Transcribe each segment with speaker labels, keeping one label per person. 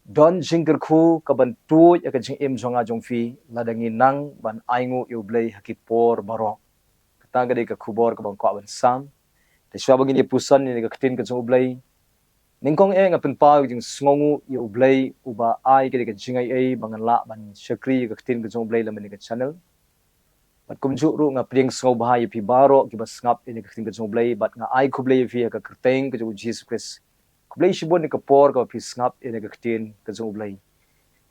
Speaker 1: don jingkyrkhu ka ban tuid ka jing im zonga jongfi ladangi nang ban ainguh yu Blei hakipor barok kata gade ka kubor ka ban kwa ban sam te shwa bagi ni pusan ni ka tin ka jong Blei ningkong nga penpau jing sngongu yu Blei uba ai gade ka jingai ai bangan la ban shakri ka tin ka jong Blei laman ka channel bat kumju ru nga pring sngo bahai pi barok ki bas ngap ini ka tin ka jong Blei bat nga ai kublei fi ka kerteng ka jong Jesus Christ Blei shibon ni ka por ka pi ngap ini ka tin ka jong Blei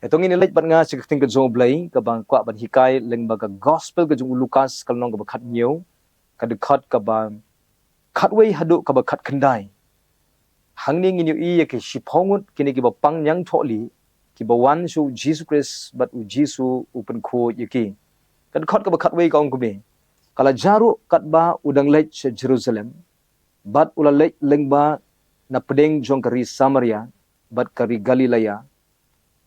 Speaker 1: etong ini leit bat nga si ting ka jong Blei ka bang kwa ban hikai leng ba ka gospel ka jong Lukas ka nong ka khat new ka de khat ka bang khat wei hadu ka ba khat khandai hangning in yu ke shipongut kini ki ba pang nyang tholi ki ba wan su Jesus Christ bat u Jesu upen kho yiki ka khat ka ba khat wei ka ong ku be kala jaru kat ba udang leit se Jerusalem bat ula leit leng ba na pedeng jong kari Samaria bat kari Galilea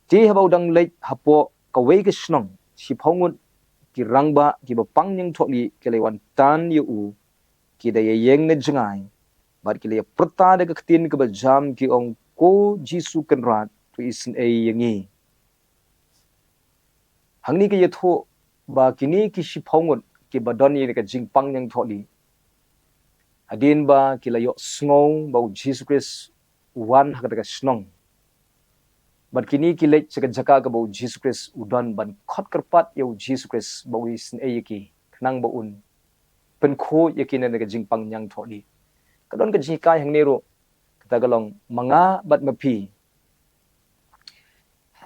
Speaker 1: ti haba udang leit hapo ka wei ke snong si phongun ki rangba ki ba pangnyang tholi ke lewan tan yu u ki da yeng ne jangai bat ki le prata de ka tin ka ba jam ki ong ko Jesu kan rat tu isin e yangi hangni ke yetho ba kini ki si phongun ki ba doni ne ka jing pangyang tholi adin ba ki la yo snong ba Jesus Christ wan ha ka snong bat kini kilet sa jaka ka bau Jesus Christ udan ban khot kerpat yo Jesus Christ bau isin ayiki nang baun pen kho yaki na ka jing pang nyang thodi kadon ka jikai hang nero kata galong manga bat mapi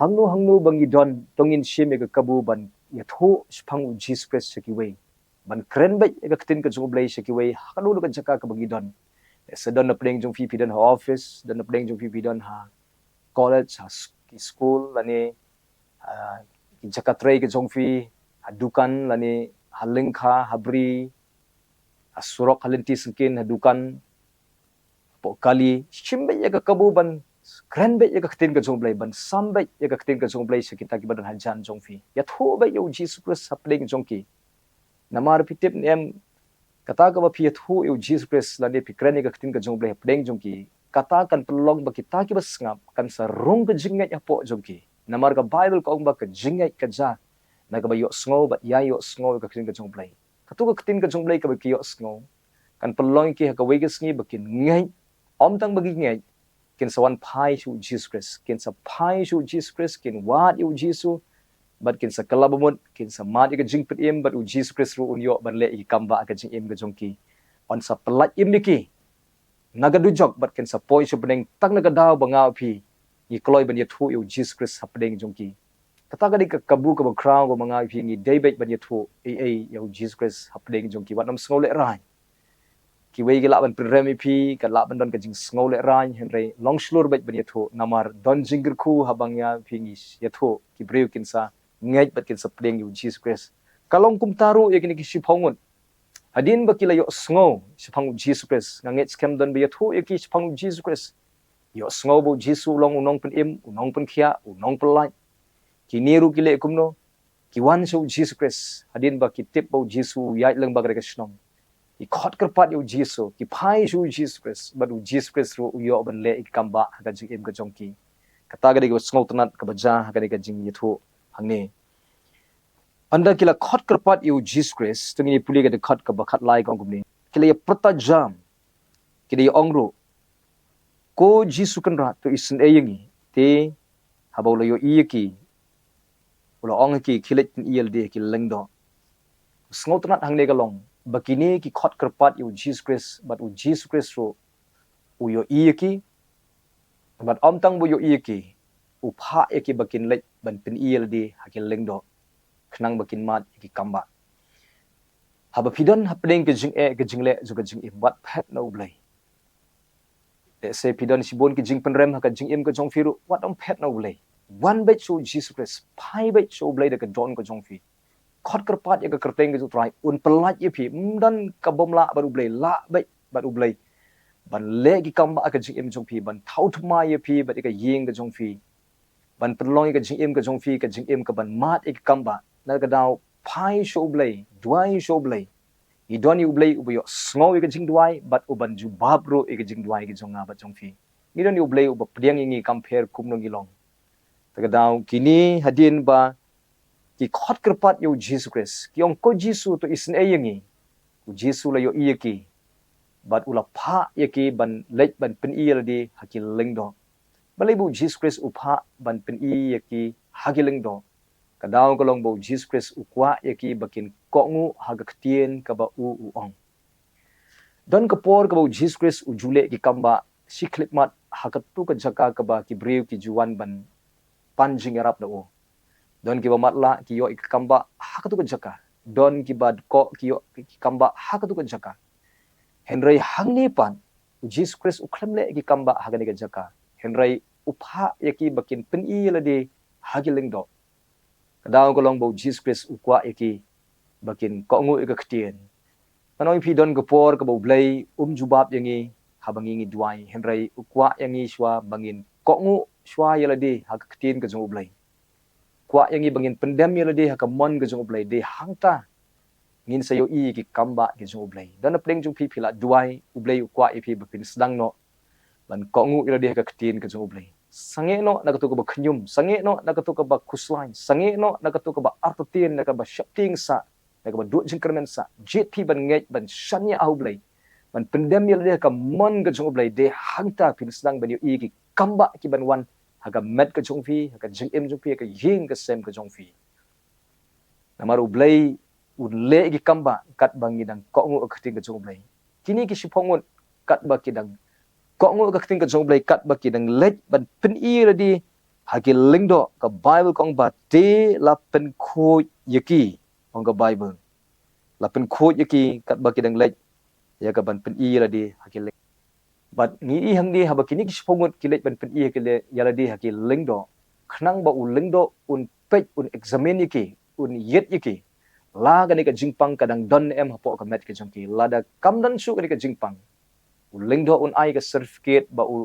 Speaker 1: hangnu bangi don tongin shime ka kabu ban yatho spang Jesus Christ saki we ban kren ba ka tin ka jong Blei saki we hakalo ka jaka ka bangi don sa don na pleng jong fi dan ha office dan na pleng jong fi dan ha college ha school lani jakatrei ke jongfi hadukan lani halengkha habri asurok halenti sengkin hadukan pokali shimbe ya ka kabuban krenbe ya ka tin ka jong Blei ban sambe ya ka tin ka jong Blei sekita ki badan hanjan jongfi ya tho ba yo Jesus Christ sapling jongki namar pitip nem kata ka ba pi tho yo Jesus Christ lani pi kren ya ka tin ka jong Blei pleng jongki katakan pelong bagi kita ki basngap kan sarung ke jingat ya po jongki namar ka Bible ka ong ba ka jingat ka ja na ka ba yo sngo ba ya yo sngo ka tin ka jong Blei katu ka tin ka jong Blei ka ba ki yo sngo kan pelong ki ka wei ka sngi bakin ngai om tang bagi ngai kin sawan pai su Jesus Christ kin sa pai su Jesus Christ kin wat yu Jesus bat kin sa kalabamut kin sa mat ka jing pet im bat u Jesus Christ ru un yo ban le i kamba ka jing im ka jongki on sa pelat im niki nagadujok bat ken sa poi su beneng tak nagadaw bangau pi ni kloi ban yathu yu Jesus Christ hapdeng jongki kata gadi ka kabu ka crown go mangau pi ni David ban yathu ai yu Jesus Christ hapdeng jongki wat nam snole rai ki wei gela ban premi pi ka la ban don ka jing snole rai henry long slur bat ban yathu namar don jingkyrkhu habangya pi ni yathu ki breu kin sa ngai bat kin sa pdeng yu Jesus Christ kalong kum taru yakini ki siphongun hadin ba kila yo sngo sipang Jesus Christ nganget scam don ba yathu yaki sipang Jesus Christ yo sngo bo Jesus long unong pen im unong pen khia unong pen lai ki niru kile kumno ki wan so Jesus Christ hadin ba ki tip bo Jesus yai leng ba ka snong ki khot kerpat yo Jesus ki pai so Jesus Christ ba du Jesus Christ ro yo ban le ikamba ka jing im ka jongki kata ga de sngo tanat ka baja ka de ka jing yathu hangne anda kila khot kerpat yu Jesus Christ tengini puli ka de khot ka bakhat lai kong kumni kila ya prata jam kila ya ongro ko Jesus kan rat to isin ayengi te habawla yo iyaki wala ong ki kilet iyal de ki lengdo sngotanat hangne galong bakini ki khot kerpat yu Jesus Christ but u Jesus Christ ro u yo iyaki but om tang bo yo iyaki u pha yaki bakin let ban pin iyal de hakil lengdo khnang bakin mat ki kamba haba pidon hapdeng ke jing e ke jingle zu ke jing im wat phet no Blei se pidon sibon ke jing penrem ha ka jing im ke jong firu wat om phet no Blei one bet so Jesus Christ pai bet so Blei de ke don ke jong fi khot kerpat ya ke kerteng ke trai un pelat ye pi dan ka bom la baru Blei la bet baru Blei ban le ki kamba ka jing im jong fi ban thau thma ye pi bat ke yeng ke jong fi ban pelong ke jing im ke jong fi ke jing im ke ban mat e kamba na ka daw pai so Blei duai so Blei i doni Blei ubo sngo ke jing duai but uban ju babro ke jing duai ke jonga ba jong fi ni doni Blei ubo priang ngi compare kum no ngilong Tagadaw kini hadin ba ki khot kerpat yo Jesus Christ ki ong ko Jesus to isne yangi ku Jesus la yo iyaki bat ula pha yaki ban lek ban pen iya di hakil lengdo balai bu Jesus Christ upha ban pen iya yaki hakil lengdo kadaw kolong bu Jesus Christ ukwa yaki bakin kongu haga ktien ka ba u ong don kapor ka bu Jesus Christ ujule ki kamba siklip mat hakatu ka jaka ka ba ki brew ki juwan ban panjing arap da o don ki ba matla ki yo ikamba hakatu ka jaka don ki bad ko ki yo ki kamba hakatu ka jaka Henry hangni pan Jesus Christ uklamle ki kamba hagani ka jaka Henry upha yaki bakin pen i lade hagiling do kadaw kolong bo Jesus Christ ukwa yaki bakin kongu ka ktien Panoy pi don gopor ka bo Blei jubab yangi habangi ngi duai Henry ukwa yangi shwa bangin kongu shwa yalade hag ktien ka jong Blei kwa yangi bangin pendem yalade hag mon ka jong Blei de hangta ngin sayo i ki kamba ki jong Blei dan pleng jong pi pila duai Blei ukwa ipi bakin sedang no ban kongu yalade hag ktien ka jong Blei sange no nakatu ka ba knyum sange no nakatu ka ba kuslain sange no nakatu ka ba artotien nakaba shapting sa nakaba du jingkermen sa jp ban ngai ban shanya au Blei ban pendem yalade ka mon ka jong Blei de hangta pin sedang ban yo i ki kamba ki ban wan haga met ka jong phi haga jing em jong phi ka ying ka sem ka jong phi namaru Blei le ki kamba kat bangi dang kongu ka ting ka jong Blei kini ki sipongun kat ba ki dang kongu ka ting ka jong Blei kat ba ki dang let ban pen i radi hagi lingdo ka Bible kong ba te la pen ko yaki ong ka Bible la pen ko yaki kat ba ki dang let ya ka ban pen i radi hagi but ni i hang di haba kini ki sipongut ki let ban pen i ki le yaladi hagi lingdo khnang ba u lingdo un pej un examine yaki un yet yaki la gani ka jingpang kadang don em hapo ka met ka jongki lada kamdan su gani ka jingpang ulingdo un ai ka certificate ba u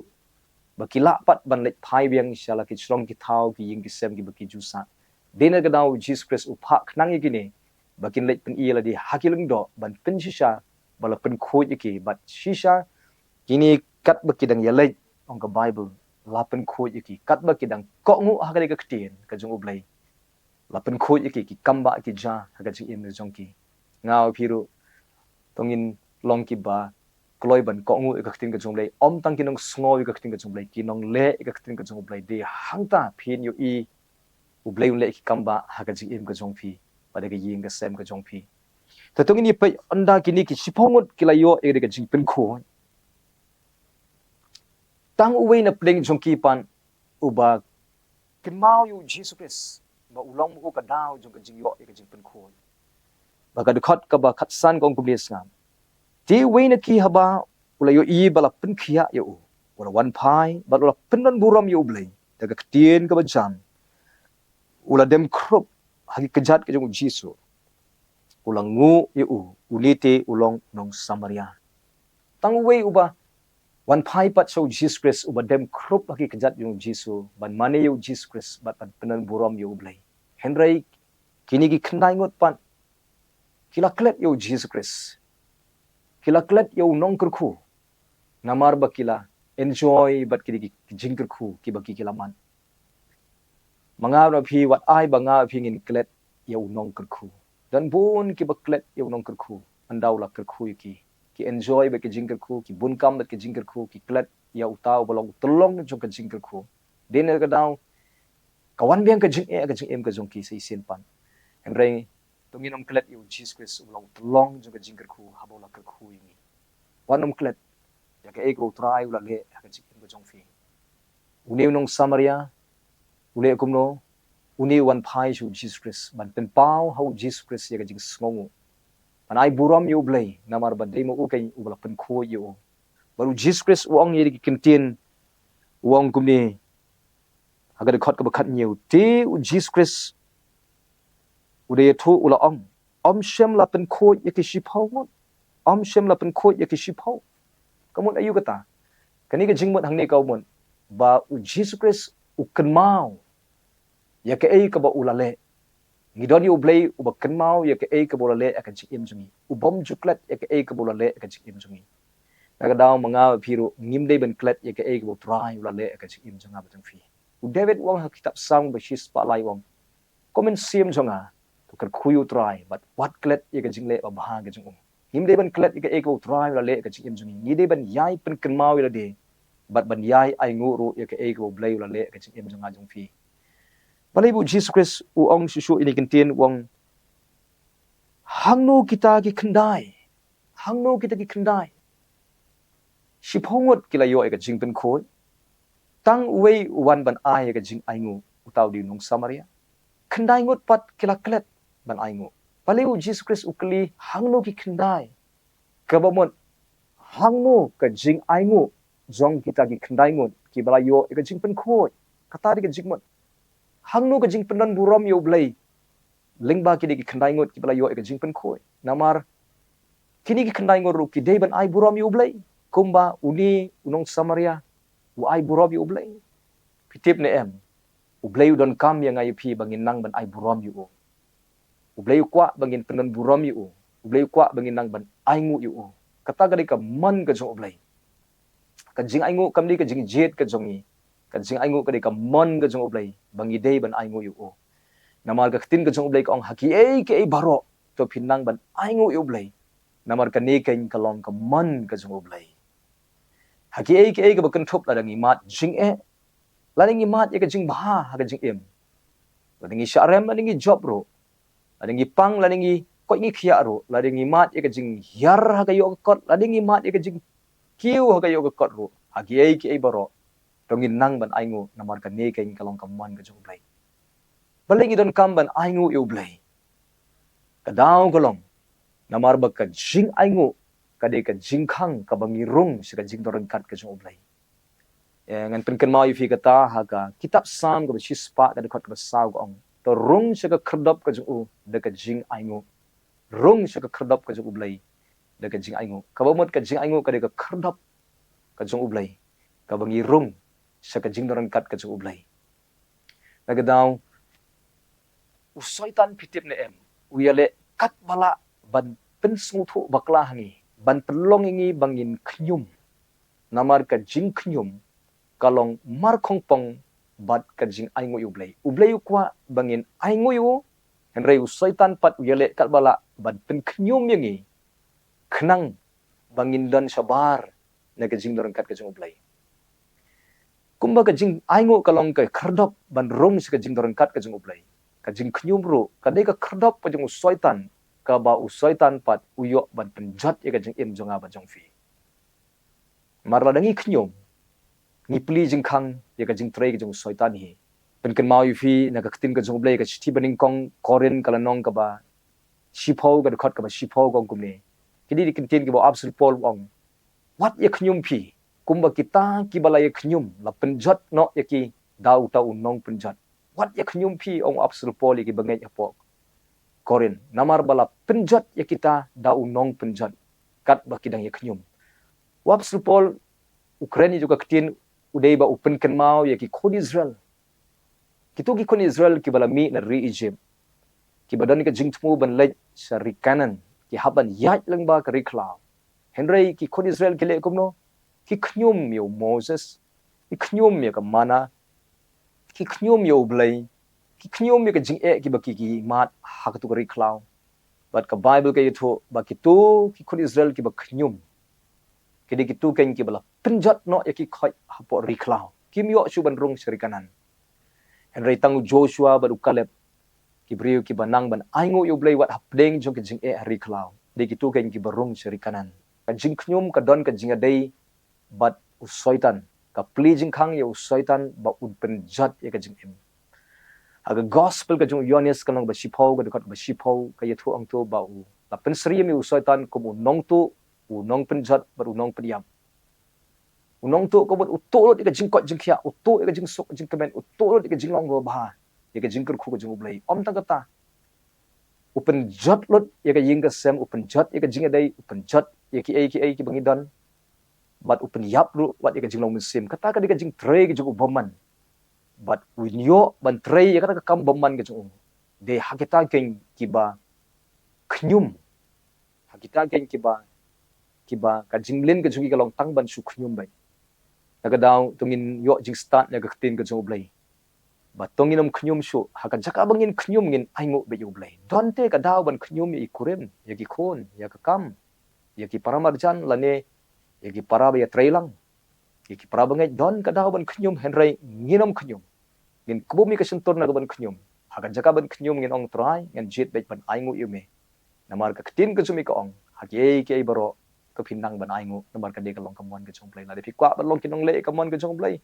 Speaker 1: bakila pat ban let phai biang shala ki chrong ki thau ki ying ki sem ki baki jusa dena ga daw Jesus Christ upha khnang yi ni bakin let pen i la di hakilingdo ban pen shisha bala pen khoj ki bat shisha kini kat baki dang ya let ong ka Bible la pen khoj ki kat baki dang ko ngu ha ka ktien ka jong Blei lapen khoj ki kamba ki ja haga jing im jong ki ngao phiru tongin long ki ba kloi ban ko ngu ka tin ka jong Blei om tang ki nong sngo ka tin ka jong Blei ki nong le ka tin ka jong Blei de hangta phin yu i u Blei le ki kamba haga jing im ka jong phi pada ka ying ka sem ka jong phi ta tongin ni pe onda ki ni ki sipongot ki la yo e ka jing pen kho tang uwe na pleng jong ki pan uba kimau yu Jesus Christ ba ulong mo ka daw jong ka jing yo ka jing pen khoi ba ka dukhat ka ba khat san kong kublis ngam ti we na ki haba ula yo i bala pen khia yo ula wan pai ba ula pen non buram yo Blei daga ktien ka ba jam ula dem krup hagi kejat ka jong Jesus ula ngu yo ulite ulong nong Samaria tang we uba wan pai pat so Jesus Christ uba dem krup hagi kejat jong Jesus ban mane yo Jesus Christ bat penan buram yo Blei Henry kini ki khnai ngot pan kila klet yo Jesus Christ kila klet yo nong kerkhu namar bakila enjoy bat kini ki jingkyrkhu ki baki kila man manga ra phi wat ai banga phi ngin klet yo nong kerkhu dan bun ki baklet yo nong kerkhu andau la kerkhu ki enjoy ba ki jingkyrkhu ki bun kam ba ki jingkyrkhu ki klet ya utau bolong tolong jong ka jingkyrkhu din ka daw kawan biang ka jing em ka jong ki sei sin pan Henry tonginom klet yo Jesus Christ bolong tolong jong ka jingkyrkhu habola kerkhu ini wanom klet ya ka ego try ula le ka jing em ka jong fi uniu nong Samaria ule kumno uni wan pai su Jesus Christ ban pen pau how Jesus Christ ya ka jing sngongu anai buram yo Blei namar ba demo u kai u bala pen kho yo baru Jesus Christ uang ye ki kintin uang kumni agar khot ka bakhat nhiều ti u Jesus Christ ude thu ula om shem la pen kho ye ki shipau om shem la pen kho ye ki shipau kamun ayu kata kani ka jingmot hangni ka mon ba u Jesus Christ u kenmau ya ka ei ka ba ulale ngidon yu Blei u ba kenmau ya ka ei ka bolale akan chikim jungi u bom juklat ya ka ei ka bolale akan chikim jungi naga daw mga phiru ngimdei ben klet ya ka ei ka bo try ulale akan chikim junga batang fi David wang ha kitab sang ba shis pa lai wang komen sim jonga to kan khuyu try but what klet ye ka jingle ba bha ga jung him de ban klet ye ka try la le ka jing jung ni de ban yai pen kan mau la de but ban yai ainguh ru ye ka Blei la le ka jing jonga jung fi balai bu Jesus Christ u ong shu ini kentin wang hangno kita ki kendai hangno kita ki kendai shipongot kila yo ka jing pen khoi tang wei wan ban ai ka jing ainguh utau di nung Samaria kendai ngot pat kila klet ban ainguh balai bu Jesus Christ ukli hangno ki kendai kabamot hangno ka jing ainguh jong kita ki kendai ngot ki balai yo ka jing pen khoi kata di ka jing mot hangno ka jing penan buram yo Blei lingba kini ki kendai ngot ki balai yo ka jing pen khoi namar kini ki kendai ngot ru ki dei ban ai buram yo Blei kumba uni unong Samaria u ai buram yo Blei pitip ne em u Blei don kam yang ai pi bangin nang ban ai buram yo u Blei kwa bangin penan buram yo u Blei kwa bangin nang ban ainguh yo kata gadi ka man ka jong Blei ka jing ainguh kam di ka jing jet ka jongi ka jing ainguh ka di ka man ka jong Blei bangi dei ban ainguh yo namar ka tin ka jong Blei ka ong haki ke baro to pinang ban ainguh yo Blei namar ka ne kain ka long ka man ka jong Blei haki ke ka bakan thop la dangi mat jing la dangi mat ye ka jing bha ha ka jing em la dangi sharem la dangi job ro la dangi pang la dangi ko ngi khia ro la dangi mat ye ka jing yar ha ka yo ka kot la dangi mat ye ka jing kiu ha ka yo ka kot ro haki ke baro tongin nang ban ainguh namar ka ne kain ka long ka man ka jong Blei balingi don kam ban ainguh yo Blei ka daw ka long namar ba ka jing ainguh kade ka jingkhang ka bangirung sa ka jingdoran kat ka jong Blei ngan pen kan mau fi kata ha ka kitab sam ka shispa ka dekat ka saw ong to rung sa ka krdop ka jong de ka jing ainguh rung sa ka krdop ka jong Blei de ka jing ainguh ka bamot ka jing ainguh ka de ka krdop ka jong Blei ka bangirung sa ka jingdoran kat ka jong Blei nagadaw usoitan pitip ne em uyale kat bala ban pen sungthu bakla hangi ban pelong ingi bangin knyum namar ka jing knyum kalong mar khongpong bat ka jing ainguh yu Blei kwa bangin ainguh yu henrei usaitan pat uyale kat bala ban pen knyum yangi khnang bangin dan sabar na ka jing dorang kat ka jing Blei kumba ka jing ainguh kalong ka khardop ban rong sa ka jing dorang kat ka jing Blei ka jing knyum ro ka de ka khardop pa jing usaitan ka ba usaitan pat uyo ban penjat ye ka jing em jonga ba jong fi marla dangi knyum ni pli jing khang ye ka jing trei ka jong usaitan hi pen kan mau yu fi na ka tin ka jong Blei ka chithi baning kong korin kala nong ka ba shipho ka khot ka ba shipho kong kumne kidi kin tin ki ba absolute pol ong wat ye knyum fi kumba kita ki bala ye knyum la penjat no ye ki dau tau nong penjat wat ye knyum fi ong absolute pol ki bangai apo korin namar bala penjat ya kita dau nong penjat kat bakidang ya knyum wap supol Ukraine juga ketin udai ba open kan mau ya ki kon Israel kitu ki kon Israel ki bala mi na ri Egypt ki badan ka jingtmu ban lej sa ri kanan ki haban yat lang ba ka ri klaw henry ki kon Israel ki le kumno ki knyum yo Moses ki knyum ya ka mana ki knyum yo Blei ki knyum ya ka jing ki ba ki mat ha ka tu ri klaw bat ka Bible ka yutho ba kitu ki kon Israel ki ba knyum kidi kitu ken ki bala penjat no ya ki khoi hapo ri klaw kim yo su ban rung sri kanan henry tangu Joshua ba Caleb ki briu ki banang ban ainguh yo Blei wat hapdeng jong ki jing ri klaw de kitu ken ki ba rung sri kanan ka jing knyum ka don ka jing adai bat usoitan ka pleasing khang yo usoitan ba un penjat ya ka jing em aga gospel ka jong Yohanes kanong ba shipho ka dekat ba shipho ka yathu ang tu ba u la pensri mi usoitan ko mo nong tu u nong penjat baru nong pediam unong tu ko bot utolot ka jingkot jingkhia utu ka jingsuk jingkemen utolot ka jinglong go ba ya ka jingkyrkhu ka jing Blei om tang kata upen jat lot ya ka ying ka sem upen jat ya ka jingadai upen jat ya ki bangidan bat upen yap lu wat ya ka jinglong musim kata ka di ka jing tre ka jing ubaman but winyo ban trei ya kata kam baman ke chung de hakita ken kiba knyum hakita ken kiba ka jinglin ke chung ka long tang ban su knyum bai naga daw tungin yo jing start ya ka tin ke chung Blei Batonginom knyum syu hakan jaka bangin knyum ngin ainguh be yu blei. Donte ka daw ban knyum i kurim yagi khon ya ka kam yagi paramarjan lane yagi para ya trailang yagi para bangai don ka daw ban knyum henrei nginom knyum ngin kubumi ka sentur na ban knyum hakan jaka ban knyum ngin ong trai ngin jit be ban ainguh yu me namar ka tin ka sumi ka ong hagi ke baro ka pinang ban ainguh namar ka de ka long kamon ka jong blei la de pi kwa ban long kinong le kamon ka jong blei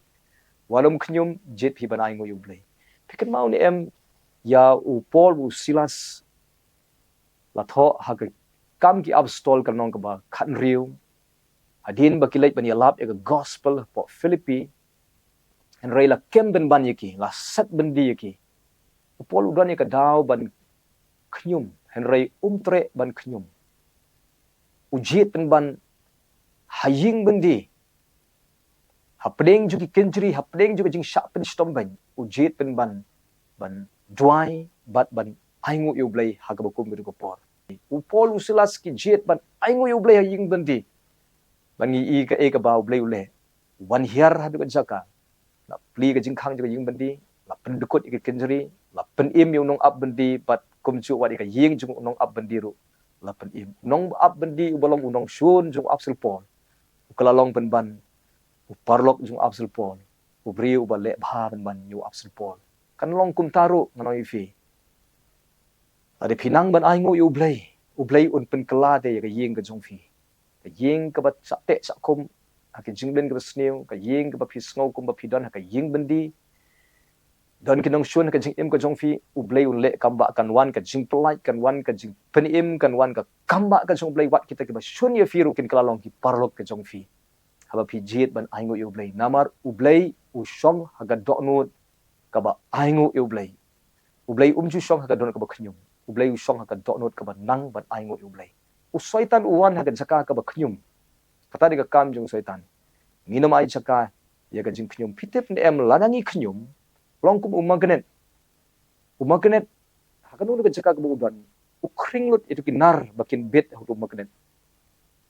Speaker 1: walum knyum jit pi ban ainguh yu blei pikan mau ni em ya u Paul u Silas la tho ha ka kam ki upstol ka nong ka ba khan riu adin ba kilait ban yalap ya gospel po Philippi en rei la kem ben ban yaki la sat ben di yaki u Paul u dan ka daw ban knyum en rei tre ban knyum u jit ben ban haying ben di hapdeng ju ki kenjri hapdeng ju jing sha pen stom ban u jit ben ban dry bat ban ainguh yu blei ha ka ba kum ko por u Paul u Silas ki jet ban ainguh yu blei haying ben di ban i ka e ka ba blei ule wan hiar ha du jaka la pli ka jing khang ju ying ben di la pen dukut ki kenjri la pen im yu nong up ben di bat kum chu wa ka ying ju nong up ben di ru la pen im nong up ben di u bolong u nong shun ju up sil pol u kala long ben ban u parlok ju up sil pol u bri u ba le bha ben ban yu up sil pol kan long kum taru nganoi fi ade pinang ban ainguh yu blei un pen kala de ka ying ka jong fi ka ying ka ba sa te sa kum ka jing ben ka sneu ka ying ka ba phi sngo kum ba phi don ka ying ben di don kinong shun ka jing im ka jong fi u blei un le kam ba kan wan ka jing polite kan wan ka jing pen im kan wan ka kam ba ka jong blei wat kita ka ba shun ye fi ru kin kala long ki parlok ka jong fi haba phi jit ban ainguh yu blei namar u blei u shong ha ga do nu ka ba ainguh yu blei u blei chu shong ha ka don ka ba khnyum u blei u shong ha ka do not ka ba nang ban ainguh yu blei u soitan u wan ha ka jaka ka ba khnyum kata di ka kam jong soitan nginam ai jaka ya ka jing khnyum pitep ne em lanangi khnyum long kum magnet ha ka nu ka jaka ka ba udan u kring lut itu kinar bakin bet hu magnet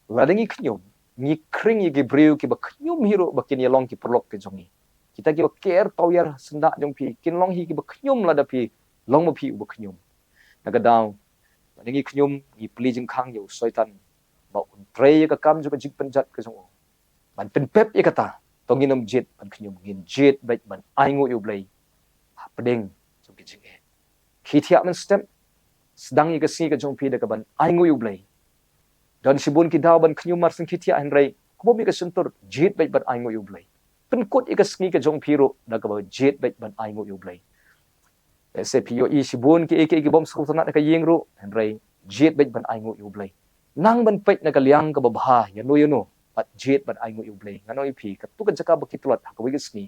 Speaker 1: lanangi khnyum ngi kring ye gebreu ki ba khnyum hiro bakin ye long ki perlok ke jongi kita ki ba care toyar senda jong pi kin long hi ki ba khnyum la da pi long ma pi u ba khnyum naga daw ngi khnyum ngi pli jing khang yo soitan ba un tre ka kam ju ka jik penjat ka jong ban pen pep ye kata tonginam jet ban khnyum ngin jet bai ban ainguh yu blei pedeng jong ki jing e khithia man step sedang ye ka si ka jong pi da ka ban ainguh yu blei dan sibun ki daw ban khnyum mar sing khithia hen rei ko mi ka sentur jet bai ban ainguh yu blei pen kot ye ka sngi ka jong pi ro da ka ba jet bai ban ainguh yu blei SPO i sibun ki ki bom skul sana ka yeng ru hen rei jet bai ban ainguh yu blei nang ban pet na ka liang ka ba bha ya no you know but jet ban ainguh yu blei nganoi pi ka tu ka jaka ba kitlat ha ka wi sngi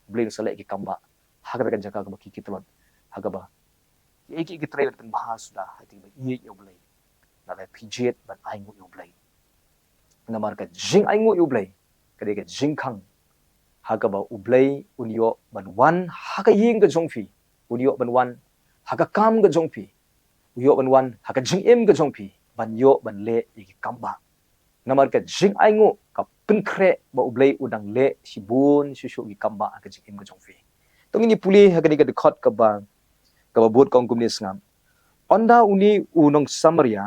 Speaker 1: blei no sale ki kamba ha ka jaka ka ba kitlat ha ka ba ki trail tan bha sudah hati ba ye yu blei na la pi jet ban ainguh yu blei na mar ka jing ainguh yu blei ka de ka jing khang ha ka ba u blei un yo ban wan ha ka yeng ka jong fi un yo ban wan ha ka kam ka jong pi u yo ban wan ha ka jing em ka jong pi ban yo ban le ki kamba namar ka jing ainguh ka pen kre ba u blei udang le sibun shu ki kamba ka jing em ka jong fi tong ini puli ha ka ni ka de khot ka ba bot kong kum ni sngam onda uni unong Samaria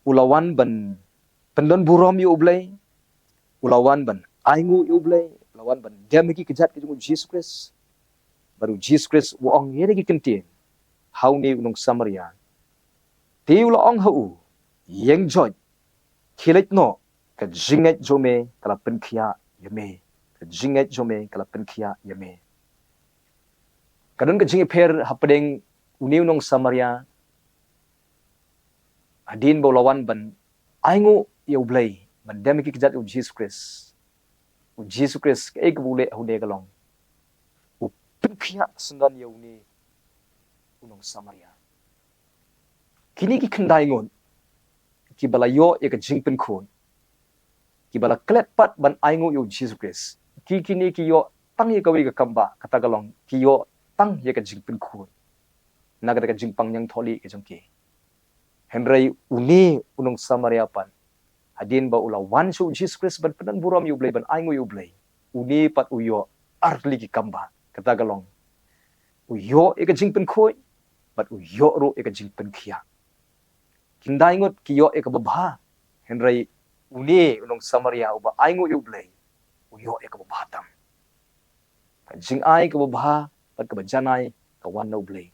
Speaker 1: ulawan ban pendon burom yu blei ulawan ban ainguh yu blei ulawan ban demiki kejat ke jung Jesus Christ baru Jesus Christ wong ye ki kentin hau ni unong Samaria ti ula ong hau yeng joy khilet no ka jinget jome kala pen khia yame ka jinget jome kala pen khia yame kadon ka jinge per hapdeng uni unong Samaria adin bolawan ban ainguh yu blei ban demiki kejat u Jesus Christ ke ek bule hu de galong u pinkhia sendan yu ni unong Samaria kini ki khandai ngon ki balayo ye ka jingpen khon ki bala klet pat ban ainguh yu Jesus Christ ki kini ki yo tang ye ka wi ka kamba kata galong ki yo tang ye ka jingpen khon naga ka jingpang yang tholi ke jongki henrei uni unong Samaria pan adin ba ula wan su Jesus Christ ban penan buram yu blei ban ainguh yu blei uni pat uyo arli ki kamba kata galong uyo eka jingpen khoi but uyo ro eka jingpen khia kindai ngot kiyo eka babha henrai uni unong Samaria uba ainguh yu Blei uyo eka babha tam jing ai ka babha pat ka janai ka wan no Blei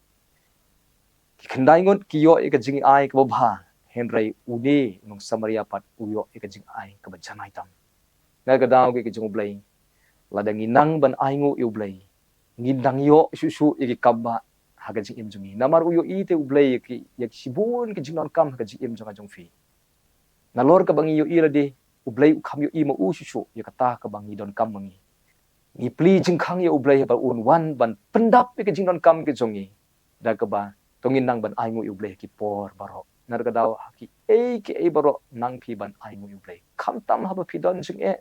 Speaker 1: kindai ngot kiyo eka jing ai ka babha henrai uni unong Samaria pat uyo eka jing ai ka janai tam ngal ka daw ke jing Blei ladang inang ban ainguh yu Blei ngindang yo susu iki kabba haga jing im jungi namar uyo ite Blei ki yak sibun ke jing non kam haga jing im jonga jong fi nalor ka bangi yo ira de Blei kham yo i ma u susu ya kata ka bangi don kam mangi ni pli jing khang yo Blei ba un wan ban pendap ke jing non kam ke jongi da ka ba tongin nang ban ainguh yu Blei ki por baro nar ka daw ki e baro nang phi ban ainguh yu Blei kham tam ha ba phi don jing e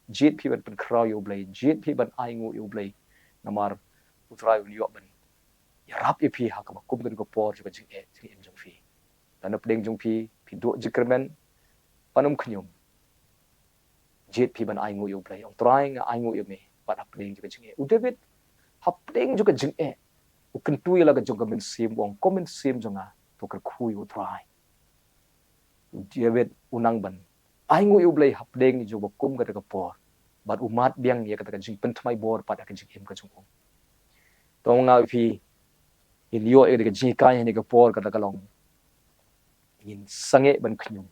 Speaker 1: jit phi ban pen kraw yu Blei jit phi ban ainguh yu Blei namar utrai un yo ban ya rap e phi ha ka kum kan ko por ju jing e jing im jong phi dan pdeng jong phi do jikrmen panum khnyum jit phi ban ainguh yu Blei ong trai nga ainguh yu me pat pdeng ju jing e u David pdeng ju jing e u kan tu ya la jong ka men sim ong komen sim jonga to ka khu yu trai David unang ban ainguh yu Blei pdeng ju kum ka por bat umat biang ya ka jing pen thmai bor pat ka jing im ka jong ong tong nga phi in yo e ka jing kai ni ka por ka long in sange ban khnyum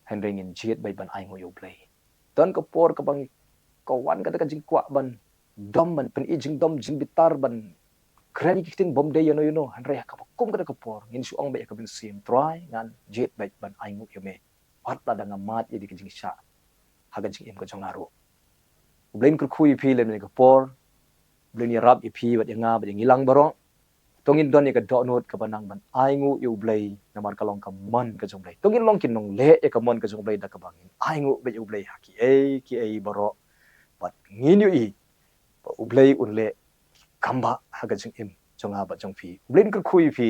Speaker 1: henring in jit bai ban ainguh yu Blei ton ka por ka bang kawan ka jing kwa ban dom ban pen i jing dom jing bitar ban krani kitin bom de you know henre ka kum ka por in su ong bai ka bin sim try ngan jit bai ban ainguh yu me pat la dang mat i di ka jing sha haga jing im ka jong aro Blei kur khui phi le ni ka por Blei ni rap i phi bat nga ba ngilang baro tongin don ka do not ka banang ban ainguh yu Blei namar ka long ka man ka jong Blei tongin long kin nong le e ka man ka jong Blei da ka bangin ainguh be yu Blei ha ki e baro bat ngin yu i ba Blei un le kamba haga jing im jong ha ba jong phi Blei kur khui phi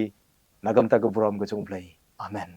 Speaker 1: nagam ta ka brom ka jong Blei amen